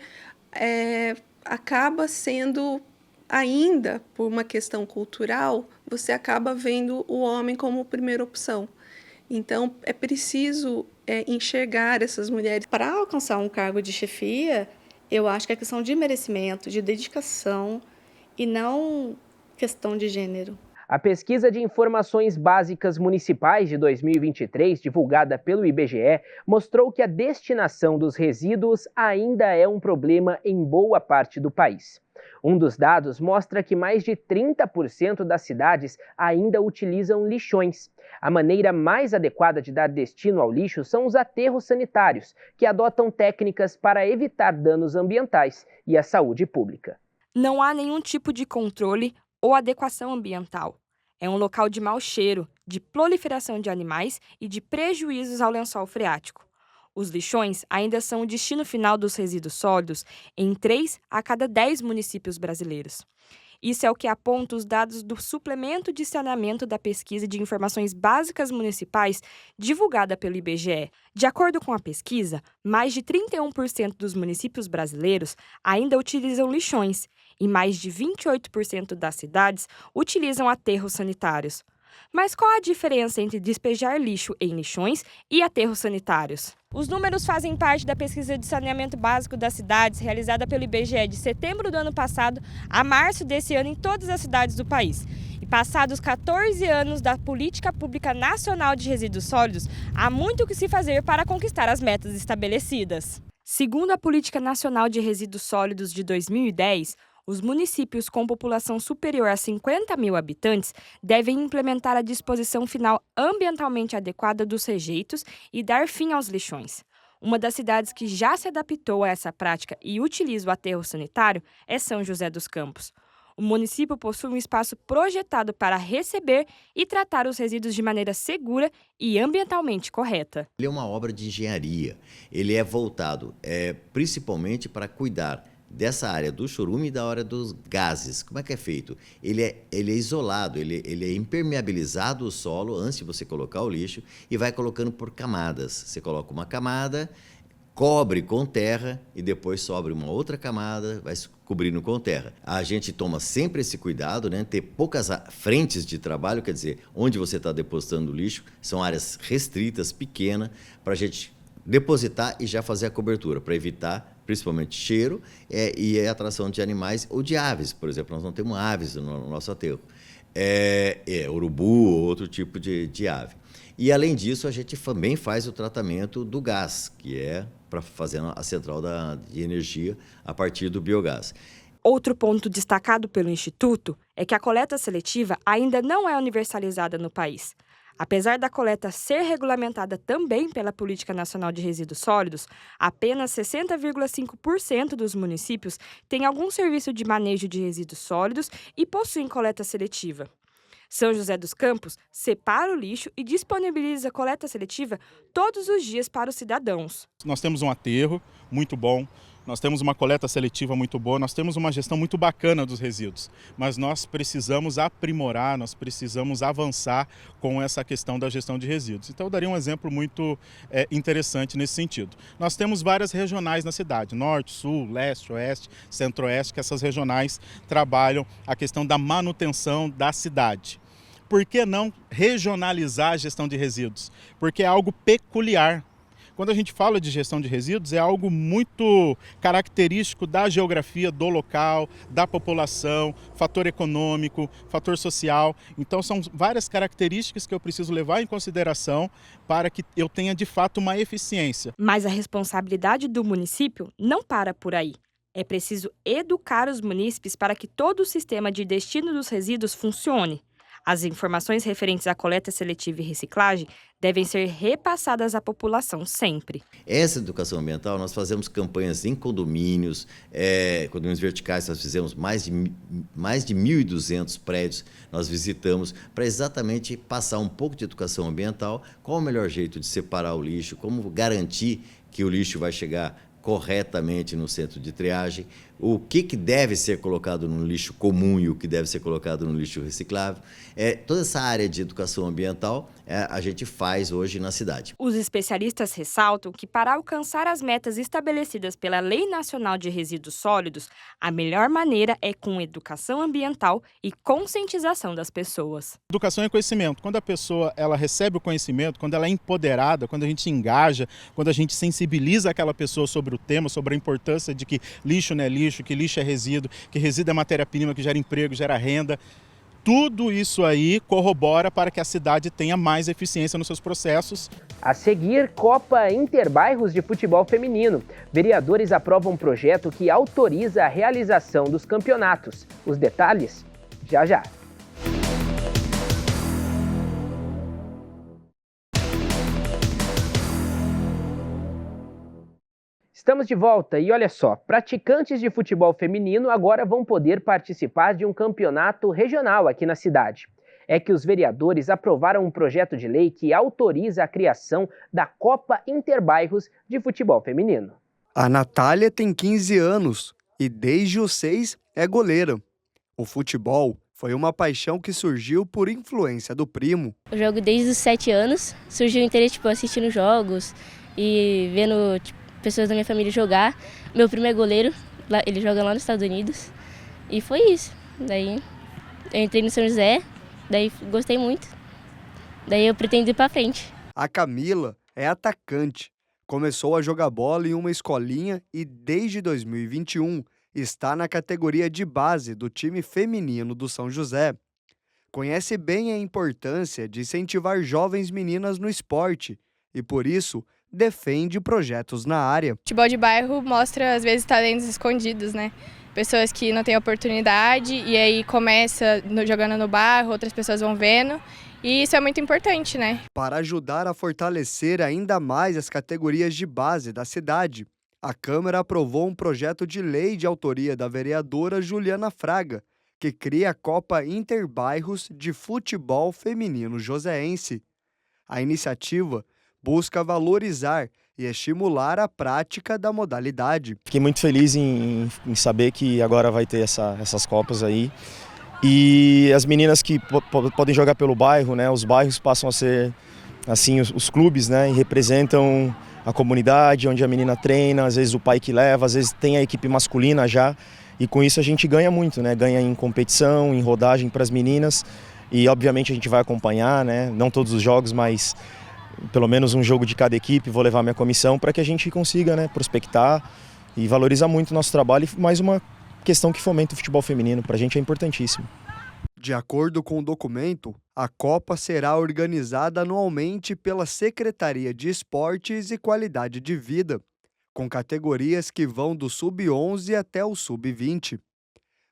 S5: acaba sendo, ainda por uma questão cultural, você acaba vendo o homem como primeira opção. Então, é preciso enxergar essas mulheres.
S6: Para alcançar um cargo de chefia, eu acho que é questão de merecimento, de dedicação, e não questão de gênero.
S1: A pesquisa de informações básicas municipais de 2023, divulgada pelo IBGE, mostrou que a destinação dos resíduos ainda é um problema em boa parte do país. Um dos dados mostra que mais de 30% das cidades ainda utilizam lixões. A maneira mais adequada de dar destino ao lixo são os aterros sanitários, que adotam técnicas para evitar danos ambientais e à saúde pública.
S11: Não há nenhum tipo de controle ou adequação ambiental. É um local de mau cheiro, de proliferação de animais e de prejuízos ao lençol freático. Os lixões ainda são o destino final dos resíduos sólidos em 3 a cada 10 municípios brasileiros. Isso é o que apontam os dados do Suplemento de Saneamento da Pesquisa de Informações Básicas Municipais, divulgada pelo IBGE. De acordo com a pesquisa, mais de 31% dos municípios brasileiros ainda utilizam lixões e mais de 28% das cidades utilizam aterros sanitários. Mas qual a diferença entre despejar lixo em lixões e aterros sanitários? Os números fazem parte da pesquisa de saneamento básico das cidades, realizada pelo IBGE de setembro do ano passado a março desse ano em todas as cidades do país. E passados 14 anos da Política Pública Nacional de Resíduos Sólidos, há muito o que se fazer para conquistar as metas estabelecidas. Segundo a Política Nacional de Resíduos Sólidos de 2010, os municípios com população superior a 50 mil habitantes devem implementar a disposição final ambientalmente adequada dos rejeitos e dar fim aos lixões. Uma das cidades que já se adaptou a essa prática e utiliza o aterro sanitário é São José dos Campos. O município possui um espaço projetado para receber e tratar os resíduos de maneira segura e ambientalmente correta.
S7: Ele é uma obra de engenharia. Ele é voltado principalmente para cuidar dessa área do chorume e da área dos gases. Como é que é feito? Ele é isolado, ele é impermeabilizado o solo antes de você colocar o lixo e vai colocando por camadas. Você coloca uma camada, cobre com terra e depois sobre uma outra camada, vai cobrindo com terra. A gente toma sempre esse cuidado, né? Ter poucas frentes de trabalho, quer dizer, onde você está depositando o lixo, são áreas restritas, pequenas, para a gente depositar e já fazer a cobertura, para evitar principalmente cheiro e a atração de animais ou de aves. Por exemplo, nós não temos aves no nosso aterro. Urubu ou outro tipo de ave. E, além disso, a gente também faz o tratamento do gás, que é para fazer a central de energia a partir do biogás.
S11: Outro ponto destacado pelo Instituto é que a coleta seletiva ainda não é universalizada no país. Apesar da coleta ser regulamentada também pela Política Nacional de Resíduos Sólidos, apenas 60,5% dos municípios têm algum serviço de manejo de resíduos sólidos e possuem coleta seletiva. São José dos Campos separa o lixo e disponibiliza a coleta seletiva todos os dias para os cidadãos.
S17: Nós temos um aterro muito bom, nós temos uma coleta seletiva muito boa, nós temos uma gestão muito bacana dos resíduos, mas nós precisamos aprimorar, nós precisamos avançar com essa questão da gestão de resíduos. Então eu daria um exemplo muito interessante nesse sentido. Nós temos várias regionais na cidade, norte, sul, leste, oeste, centro-oeste, que essas regionais trabalham a questão da manutenção da cidade. Por que não regionalizar a gestão de resíduos? Porque é algo peculiar. Quando a gente fala de gestão de resíduos, é algo muito característico da geografia do local, da população, fator econômico, fator social. Então, são várias características que eu preciso levar em consideração para que eu tenha, de fato, uma eficiência.
S11: Mas a responsabilidade do município não para por aí. É preciso educar os munícipes para que todo o sistema de destino dos resíduos funcione. As informações referentes à coleta seletiva e reciclagem devem ser repassadas à população sempre.
S7: Essa educação ambiental, nós fazemos campanhas em condomínios, condomínios verticais, nós fizemos mais de 1.200 prédios, nós visitamos para exatamente passar um pouco de educação ambiental, qual o melhor jeito de separar o lixo, como garantir que o lixo vai chegar corretamente no centro de triagem, o que deve ser colocado no lixo comum e o que deve ser colocado no lixo reciclável. Toda essa área de educação ambiental a gente faz hoje na cidade.
S11: Os especialistas ressaltam que para alcançar as metas estabelecidas pela Lei Nacional de Resíduos Sólidos, a melhor maneira é com educação ambiental e conscientização das pessoas.
S17: Educação é conhecimento. Quando a pessoa ela recebe o conhecimento, quando ela é empoderada, quando a gente engaja, quando a gente sensibiliza aquela pessoa sobre o tema, sobre a importância de que lixo não é lixo, que lixo é resíduo, que resíduo é matéria-prima, que gera emprego, gera renda. Tudo isso aí corrobora para que a cidade tenha mais eficiência nos seus processos.
S1: A seguir, Copa Interbairros de Futebol Feminino. Vereadores aprovam um projeto que autoriza a realização dos campeonatos. Os detalhes, já já. Estamos de volta e olha só, praticantes de futebol feminino agora vão poder participar de um campeonato regional aqui na cidade. É que os vereadores aprovaram um projeto de lei que autoriza a criação da Copa Interbairros de Futebol Feminino.
S9: A Natália tem 15 anos e desde os 6 é goleira. O futebol foi uma paixão que surgiu por influência do primo.
S10: Eu jogo desde os 7 anos, surgiu o interesse assistindo jogos e vendo pessoas da minha família jogar. Meu primo é goleiro, ele joga lá nos Estados Unidos e foi isso. Daí eu entrei no São José, daí gostei muito, daí eu pretendo ir para frente.
S9: A Camila é atacante, começou a jogar bola em uma escolinha e desde 2021 está na categoria de base do time feminino do São José. Conhece bem a importância de incentivar jovens meninas no esporte e, por isso, defende projetos na área.
S14: Futebol de bairro mostra, às vezes, talentos escondidos, né? Pessoas que não têm oportunidade e aí começa jogando no bairro, outras pessoas vão vendo. E isso é muito importante, né?
S9: Para ajudar a fortalecer ainda mais as categorias de base da cidade, a Câmara aprovou um projeto de lei de autoria da vereadora Juliana Fraga, que cria a Copa Interbairros de Futebol Feminino Joseense. A iniciativa busca valorizar e estimular a prática da modalidade.
S24: Fiquei muito feliz em saber que agora vai ter essas Copas aí. E as meninas que podem jogar pelo bairro, né? Os bairros passam a ser assim os clubes, né? E representam a comunidade onde a menina treina, às vezes o pai que leva, às vezes tem a equipe masculina já. E com isso a gente ganha muito, né? Ganha em competição, em rodagem para as meninas. E obviamente a gente vai acompanhar, né? Não todos os jogos, mas pelo menos um jogo de cada equipe. Vou levar minha comissão para que a gente consiga, né, prospectar e valorizar muito o nosso trabalho. E mais uma questão que fomenta o futebol feminino, para a gente é importantíssimo.
S9: De acordo com o documento, a Copa será organizada anualmente pela Secretaria de Esportes e Qualidade de Vida, com categorias que vão do sub-11 até o sub-20.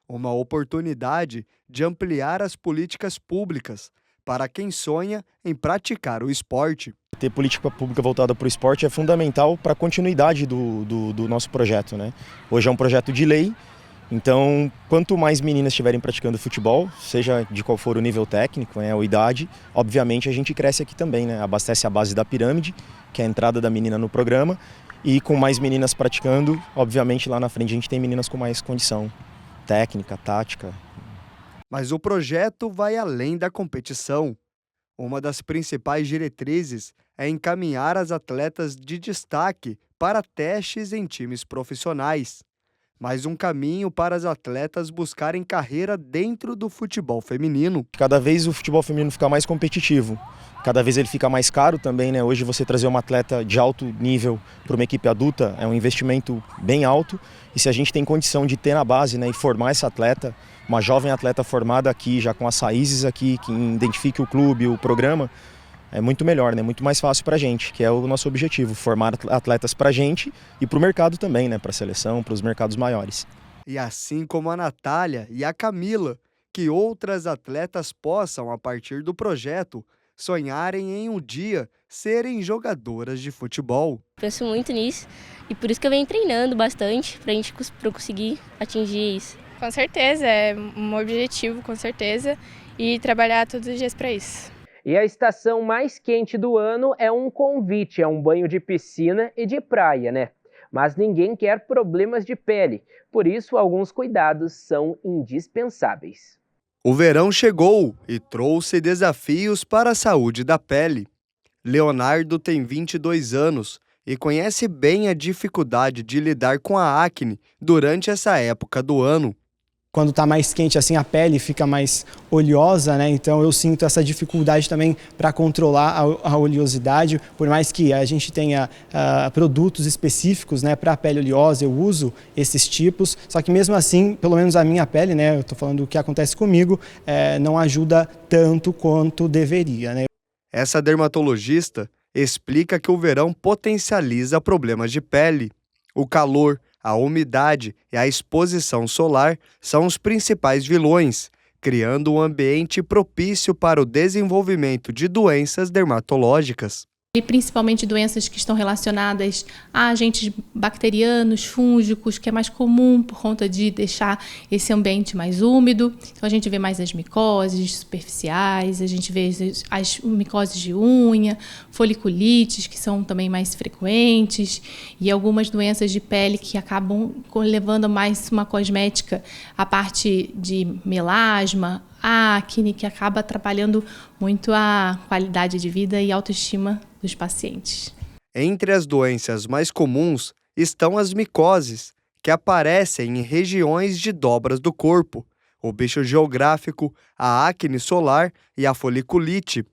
S9: Uma oportunidade de ampliar as políticas públicas para quem sonha em praticar o esporte.
S24: Ter política pública voltada para o esporte é fundamental para a continuidade do nosso projeto, né? Hoje é um projeto de lei. Então, quanto mais meninas estiverem praticando futebol, seja de qual for o nível técnico, né, ou idade, obviamente a gente cresce aqui também, né? Abastece a base da pirâmide, que é a entrada da menina no programa, e com mais meninas praticando, obviamente lá na frente a gente tem meninas com mais condição técnica, tática.
S9: Mas o projeto vai além da competição. Uma das principais diretrizes é encaminhar as atletas de destaque para testes em times profissionais. Mais um caminho para as atletas buscarem carreira dentro do futebol feminino.
S24: Cada vez o futebol feminino fica mais competitivo, cada vez ele fica mais caro também, né? Hoje você trazer uma atleta de alto nível para uma equipe adulta é um investimento bem alto, e se a gente tem condição de ter na base, né, e formar essa atleta, uma jovem atleta formada aqui, já com as raízes aqui, que identifique o clube, o programa, é muito melhor, né? Muito mais fácil para a gente, que é o nosso objetivo, formar atletas para a gente e para o mercado também, né? Para a seleção, para os mercados maiores.
S9: E assim como a Natália e a Camila, que outras atletas possam, a partir do projeto, sonharem em um dia serem jogadoras de futebol.
S10: Penso muito nisso e por isso que eu venho treinando bastante para a gente conseguir atingir isso.
S14: Com certeza, é um objetivo, com certeza, e trabalhar todos os dias para isso.
S1: E a estação mais quente do ano é um convite a um banho de piscina e de praia, né? Mas ninguém quer problemas de pele, por isso alguns cuidados são indispensáveis.
S9: O verão chegou e trouxe desafios para a saúde da pele. Leonardo tem 22 anos e conhece bem a dificuldade de lidar com a acne durante essa época do ano.
S25: Quando está mais quente assim, a pele fica mais oleosa, né? Então eu sinto essa dificuldade também para controlar a oleosidade. Por mais que a gente tenha produtos específicos, né, para a pele oleosa, eu uso esses tipos. Só que mesmo assim, pelo menos a minha pele, né, eu estou falando do que acontece comigo, não ajuda tanto quanto deveria, né?
S9: Essa dermatologista explica que o verão potencializa problemas de pele. O calor, a umidade e a exposição solar são os principais vilões, criando um ambiente propício para o desenvolvimento de doenças dermatológicas.
S6: E principalmente doenças que estão relacionadas a agentes bacterianos, fúngicos, que é mais comum por conta de deixar esse ambiente mais úmido. Então a gente vê mais as micoses superficiais, a gente vê as micoses de unha, foliculites, que são também mais frequentes, e algumas doenças de pele que acabam levando mais uma cosmética, a parte de melasma, acne, que acaba atrapalhando muito a qualidade de vida e autoestima dos pacientes.
S9: Entre as doenças mais comuns estão as micoses, que aparecem em regiões de dobras do corpo, o bicho geográfico, a acne solar e a foliculite.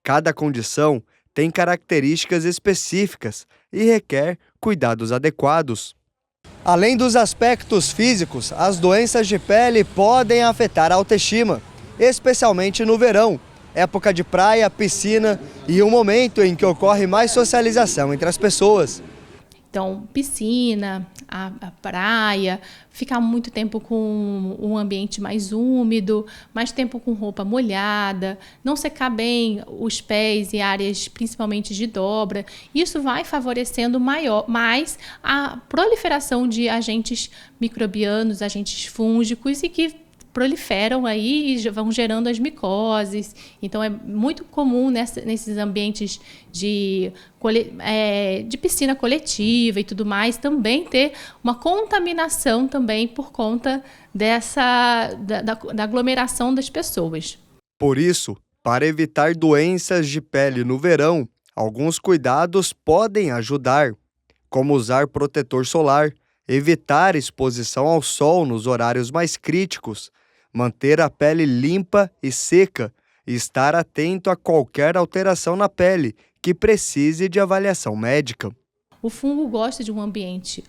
S9: Cada condição tem características específicas e requer cuidados adequados. Além dos aspectos físicos, as doenças de pele podem afetar a autoestima, especialmente no verão, época de praia, piscina e um momento em que ocorre mais socialização entre as pessoas.
S6: Então, piscina, a praia, ficar muito tempo com um ambiente mais úmido, mais tempo com roupa molhada, não secar bem os pés e áreas principalmente de dobra. Isso vai favorecendo mais a proliferação de agentes microbianos, agentes fúngicos e que proliferam aí e vão gerando as micoses. Então, é muito comum nesses ambientes de piscina coletiva e tudo mais, também ter uma contaminação também por conta da aglomeração das pessoas.
S9: Por isso, para evitar doenças de pele no verão, alguns cuidados podem ajudar, como usar protetor solar, evitar exposição ao sol nos horários mais críticos, manter a pele limpa e seca e estar atento a qualquer alteração na pele que precise de avaliação médica.
S6: O fungo gosta de um ambiente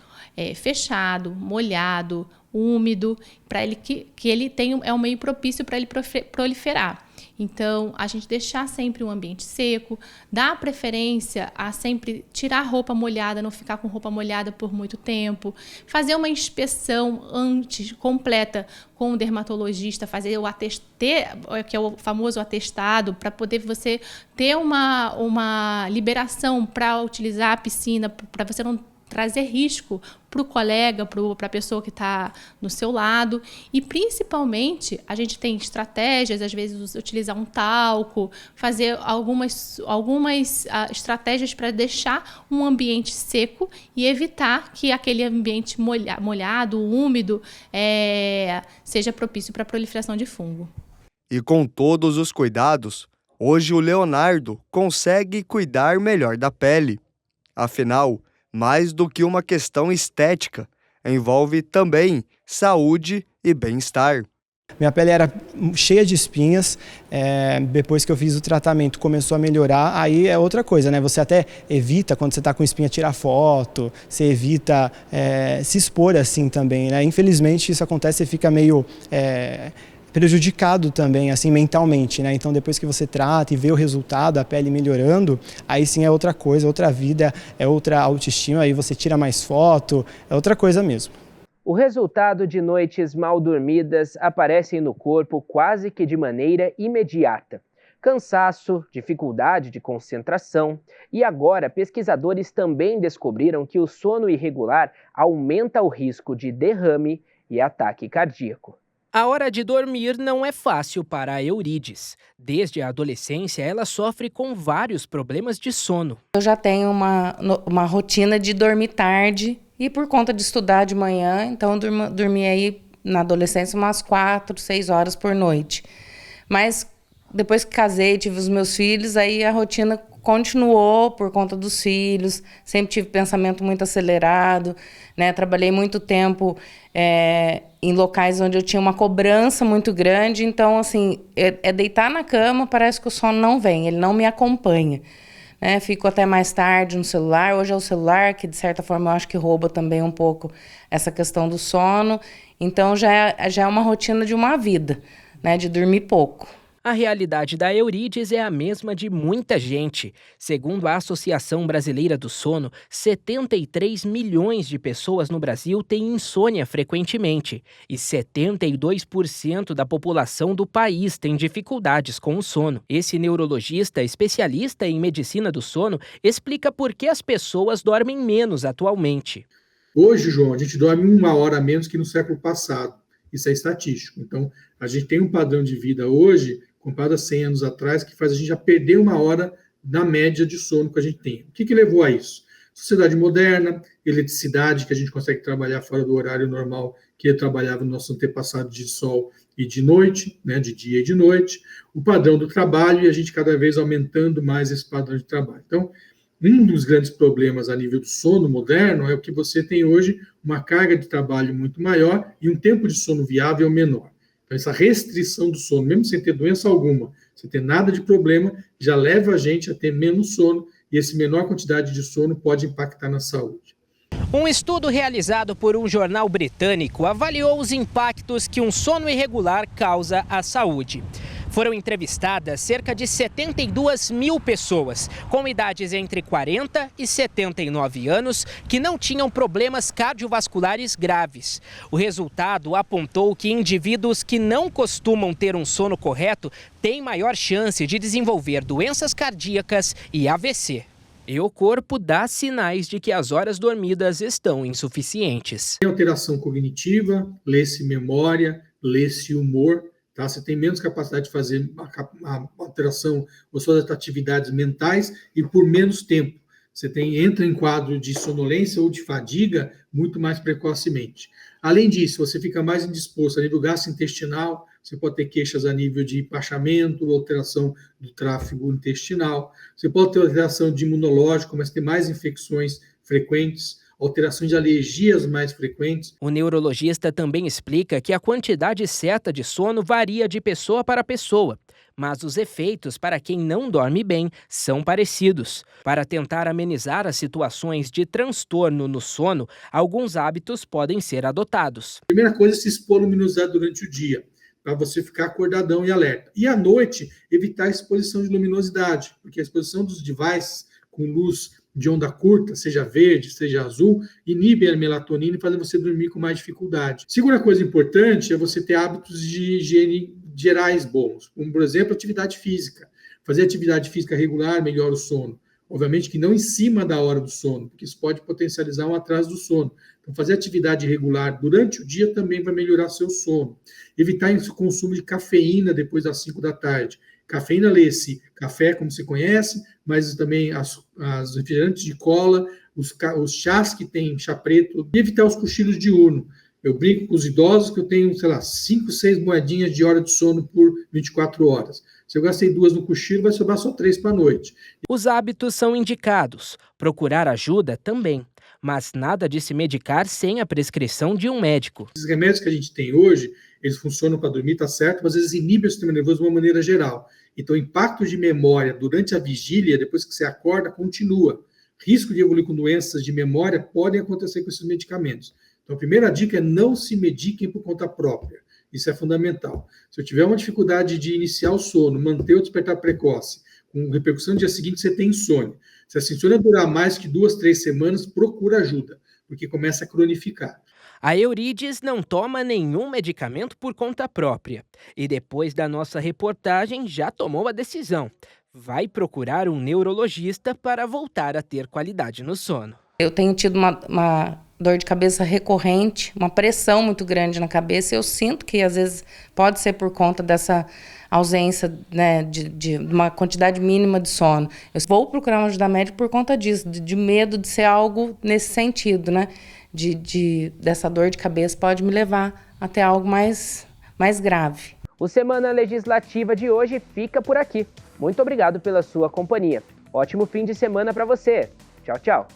S6: fechado, molhado, úmido, para ele que ele é um meio propício para ele proliferar. Então, a gente deixar sempre um ambiente seco, dar preferência a sempre tirar a roupa molhada, não ficar com roupa molhada por muito tempo, fazer uma inspeção antes, completa, com o dermatologista, fazer que é o famoso atestado, para poder você ter uma liberação para utilizar a piscina, para você não trazer risco para o colega, para a pessoa que está no seu lado. E, principalmente, a gente tem estratégias, às vezes, utilizar um talco, fazer algumas estratégias para deixar um ambiente seco e evitar que aquele ambiente molhado, úmido, seja propício para a proliferação de fungo.
S9: E com todos os cuidados, hoje o Leonardo consegue cuidar melhor da pele. Afinal, mais do que uma questão estética, envolve também saúde e bem-estar.
S25: Minha pele era cheia de espinhas, depois que eu fiz o tratamento começou a melhorar, aí é outra coisa, né? Você até evita, quando você está com espinha, tirar foto, você evita se expor assim também, né? Infelizmente isso acontece e fica meio prejudicado também, assim, mentalmente, né? Então, depois que você trata e vê o resultado, a pele melhorando, aí sim é outra coisa, outra vida, é outra autoestima, aí você tira mais foto, é outra coisa mesmo.
S1: O resultado de noites mal dormidas aparecem no corpo quase que de maneira imediata. Cansaço, dificuldade de concentração e agora pesquisadores também descobriram que o sono irregular aumenta o risco de derrame e ataque cardíaco.
S8: A hora de dormir não é fácil para a Eurides. Desde a adolescência, ela sofre com vários problemas de sono.
S12: Eu já tenho uma rotina de dormir tarde e por conta de estudar de manhã, então eu dormi aí na adolescência umas 4, 6 horas por noite. Mas depois que casei, tive os meus filhos, aí a rotina continuou por conta dos filhos, sempre tive pensamento muito acelerado, né? Trabalhei muito tempo em locais onde eu tinha uma cobrança muito grande, então, assim, deitar na cama, parece que o sono não vem, ele não me acompanha, né? Fico até mais tarde no celular, hoje é o celular que, de certa forma, eu acho que rouba também um pouco essa questão do sono, então já é uma rotina de uma vida, né? De dormir pouco.
S8: A realidade da Eurides é a mesma de muita gente. Segundo a Associação Brasileira do Sono, 73 milhões de pessoas no Brasil têm insônia frequentemente e 72% da população do país tem dificuldades com o sono. Esse neurologista especialista em medicina do sono explica por que as pessoas dormem menos atualmente.
S13: Hoje, João, a gente dorme 1 hora a menos que no século passado. Isso é estatístico. Então, a gente tem um padrão de vida hoje, comparado a 100 anos atrás, que faz a gente já perder 1 hora na média de sono que a gente tem. O que levou a isso? Sociedade moderna, eletricidade, que a gente consegue trabalhar fora do horário normal que trabalhava no nosso antepassado de sol e de noite, né, de dia e de noite, o padrão do trabalho e a gente cada vez aumentando mais esse padrão de trabalho. Então, um dos grandes problemas a nível do sono moderno é o que você tem hoje, uma carga de trabalho muito maior e um tempo de sono viável menor. Então, essa restrição do sono, mesmo sem ter doença alguma, sem ter nada de problema, já leva a gente a ter menos sono e essa menor quantidade de sono pode impactar na saúde.
S8: Um estudo realizado por um jornal britânico avaliou os impactos que um sono irregular causa à saúde. Foram entrevistadas cerca de 72 mil pessoas, com idades entre 40 e 79 anos, que não tinham problemas cardiovasculares graves. O resultado apontou que indivíduos que não costumam ter um sono correto têm maior chance de desenvolver doenças cardíacas e AVC. E o corpo dá sinais de que as horas dormidas estão insuficientes.
S13: Tem alteração cognitiva, lê-se memória, lê-se humor. Tá? Você tem menos capacidade de fazer a alteração ou suas atividades mentais e por menos tempo. Você entra em quadro de sonolência ou de fadiga muito mais precocemente. Além disso, você fica mais indisposto a nível gastrointestinal, você pode ter queixas a nível de empachamento, alteração do tráfego intestinal, você pode ter alteração de imunológico, mas ter mais infecções frequentes, alterações de alergias mais frequentes.
S8: O neurologista também explica que a quantidade certa de sono varia de pessoa para pessoa, mas os efeitos para quem não dorme bem são parecidos. Para tentar amenizar as situações de transtorno no sono, alguns hábitos podem ser adotados.
S13: A primeira coisa é se expor à luminosidade durante o dia, para você ficar acordadão e alerta. E à noite, evitar a exposição de luminosidade, porque a exposição dos devices com luz de onda curta, seja verde, seja azul, inibe a melatonina e faz você dormir com mais dificuldade. Segunda coisa importante é você ter hábitos de higiene gerais bons, como, por exemplo, atividade física. Fazer atividade física regular melhora o sono. Obviamente que não em cima da hora do sono, porque isso pode potencializar um atraso do sono. Então, fazer atividade regular durante o dia também vai melhorar seu sono. Evitar o consumo de cafeína depois das 5 da tarde. Cafeína, lê-se café, como se conhece, mas também as refrigerantes de cola, os chás que tem chá preto, e evitar os cochilos diurnos. Eu brinco com os idosos que eu tenho, 5, 6 moedinhas de hora de sono por 24 horas. Se eu gastei 2 no cochilo, vai sobrar só 3 para a noite.
S8: Os hábitos são indicados, procurar ajuda também, mas nada de se medicar sem a prescrição de um médico.
S13: Esses remédios que a gente tem hoje, eles funcionam para dormir, tá certo, mas eles inibem o sistema nervoso de uma maneira geral. Então, o impacto de memória durante a vigília, depois que você acorda, continua. Risco de evoluir com doenças de memória podem acontecer com esses medicamentos. Então, a primeira dica é não se mediquem por conta própria. Isso é fundamental. Se eu tiver uma dificuldade de iniciar o sono, manter o despertar precoce, com repercussão no dia seguinte, você tem insônia. Se essa insônia durar mais que 2, 3 semanas, procura ajuda, porque começa a cronificar.
S8: A Eurides não toma nenhum medicamento por conta própria. E depois da nossa reportagem, já tomou a decisão. Vai procurar um neurologista para voltar a ter qualidade no sono.
S12: Eu tenho tido uma dor de cabeça recorrente, uma pressão muito grande na cabeça. Eu sinto que às vezes pode ser por conta dessa ausência, né, de uma quantidade mínima de sono. Eu vou procurar uma ajuda médica por conta disso, de medo de ser algo nesse sentido, né? Dessa dor de cabeça pode me levar até algo mais grave.
S1: O Semana Legislativa de hoje fica por aqui. Muito obrigado pela sua companhia. Ótimo fim de semana para você. Tchau, tchau.